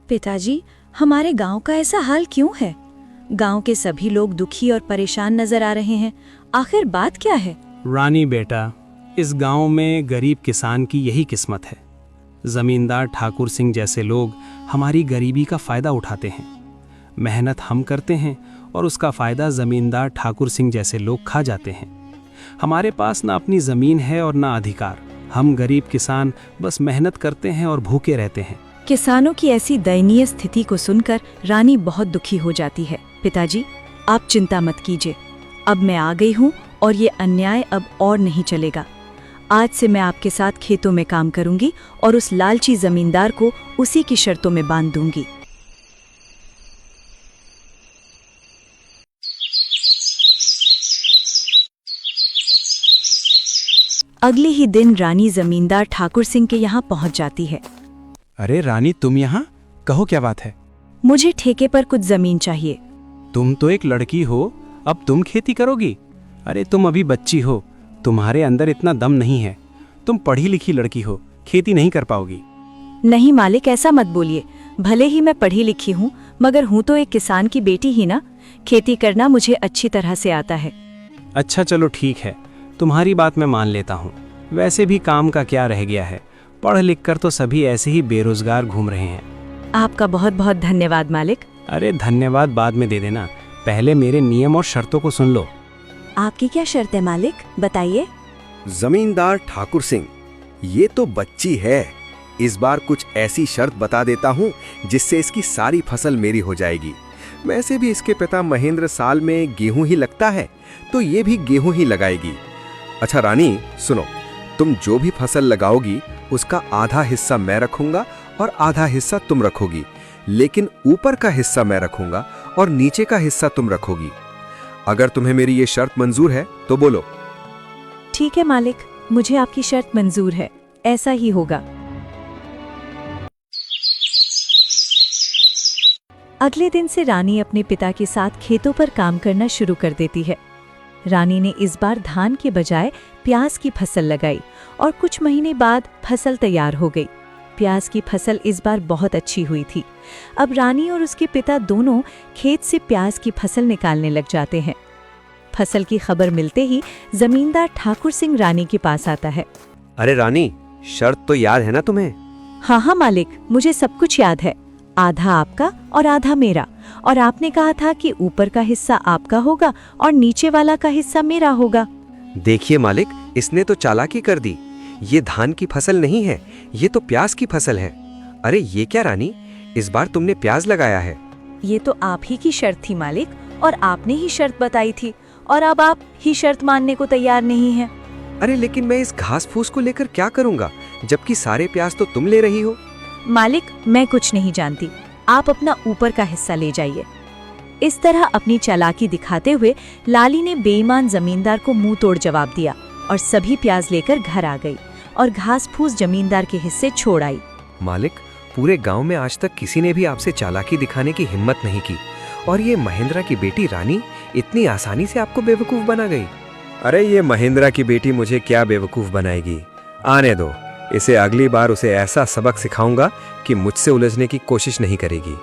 पिताजी, हमारे गांव का ऐसा हाल क्यों है? गांव के सभी लोग दुखी और परेशान नजर आ रहे हैं। आखिर बात क्या है? रानी बेटा, इस गांव में गरीब किसान की यही किस्मत है। जमींदार ठाकुर सिंह जैसे लोग हमारी गरीबी का फायदा उठाते हैं। मेहनत हम करते हैं और उसका फायदा जमींदार ठाकुर सिंह जैसे लोग खा जाते हैं। हमारे पास ना अपनी जमीन है और ना अधिकार। हम गरीब किसान बस मेहनत करते हैं और भूखे रहते हैं। किसानों की ऐसी दयनीय स्थिति को सुनकर रानी बहुत दुखी हो जाती है। पिताजी, आप चिंता मत कीजिए। अब मैं आ गई हूँ और ये अन्याय अब और नहीं चलेगा। आज से मैं आपके साथ खेतों में काम करूंगी और उस लालची जमींदार को उसी की शर्तों में बांध दूंगी। अगले ही दिन रानी जमींदार ठाकुर सिंह के यहाँ पहुँच जाती है। अरे रानी, तुम यहाँ? कहो क्या बात है? मुझे ठेके पर कुछ जमीन चाहिए। तुम तो एक लड़की हो, अब तुम खेती करोगी? अरे तुम अभी बच्ची हो, तुम्हारे अंदर इतना दम नहीं है। तुम पढ़ी लिखी लड़की हो, खेती नहीं कर पाओगी। नहीं मालिक, ऐसा मत बोलिए। भले ही मैं पढ़ी लिखी हूँ, मगर हूँ तो एक किसान की बेटी ही ना। खेती करना मुझे अच्छी तरह से आता है। अच्छा चलो ठीक है, तुम्हारी बात मैं मान लेता हूँ। वैसे भी काम का क्या रह गया है, पढ़ लिख कर तो सभी ऐसे ही बेरोजगार घूम रहे हैं। आपका बहुत बहुत धन्यवाद मालिक। अरे धन्यवाद बाद में दे देना, पहले मेरे नियम और शर्तों को सुन लो। आपकी क्या शर्त है मालिक, बताइए। जमींदार ठाकुर सिंह, ये तो बच्ची है। इस बार कुछ ऐसी शर्त बता देता हूँ जिससे इसकी सारी फसल मेरी हो जाएगी। वैसे भी इसके पिता महेंद्र साल में गेहूं ही लगता है, तो ये भी गेहूं ही लगाएगी। अच्छा रानी सुनो, तुम जो भी फसल लगाओगी उसका आधा हिस्सा मैं रखूंगा और आधा हिस्सा तुम रखोगी, लेकिन ऊपर का हिस्सा मैं रखूंगा और नीचे का हिस्सा तुम रखोगी। अगर तुम्हें मेरी ये शर्त मंजूर है तो बोलो। ठीक है मालिक, मुझे आपकी शर्त मंजूर है, ऐसा ही होगा। अगले दिन से रानी अपने पिता के साथ खेतों पर काम करना शुरू कर देती है। रानी ने इस बार धान के बजाय प्याज की फसल लगाई और कुछ महीने बाद फसल तैयार हो गई। प्याज की फसल इस बार बहुत अच्छी हुई थी। अब रानी और उसके पिता दोनों खेत से प्याज की फसल निकालने लग जाते हैं। फसल की खबर मिलते ही जमींदार ठाकुर सिंह रानी के पास आता है। अरे रानी, शर्त तो याद है ना तुम्हें? हाँ हाँ मालिक, मुझे सब कुछ याद है। आधा आपका और आधा मेरा, और आपने कहा था कि ऊपर का हिस्सा आपका होगा और नीचे वाला का हिस्सा मेरा होगा। देखिए मालिक, इसने तो चालाकी कर दी। ये धान की फसल नहीं है, ये तो प्याज की फसल है। अरे ये क्या रानी, इस बार तुमने प्याज लगाया है? ये तो आप ही की शर्त थी मालिक, और आपने ही शर्त बताई थी, और अब आप ही शर्त मानने को तैयार नहीं हैं। अरे लेकिन मैं इस घास फूस को लेकर क्या करूंगा, जबकि सारे प्याज तो तुम ले रही हो। मालिक, मैं कुछ नहीं जानती, आप अपना ऊपर का हिस्सा ले जाइए। इस तरह अपनी चालाकी दिखाते हुए लाली ने बेईमान जमींदार को मुंह तोड़ जवाब दिया और सभी प्याज लेकर घर आ गई और घास फूस जमींदार के हिस्से छोड़ आई। मालिक, पूरे गांव में आज तक किसी ने भी आपसे चालाकी दिखाने की हिम्मत नहीं की, और ये महेंद्रा की बेटी रानी इतनी आसानी से आपको बेवकूफ बना गई। अरे ये महेंद्रा की बेटी मुझे क्या बेवकूफ बनाएगी, आने दो। इसे अगली बार उसे ऐसा सबक सिखाऊंगा कि मुझसे उलझने की कोशिश नहीं करेगी।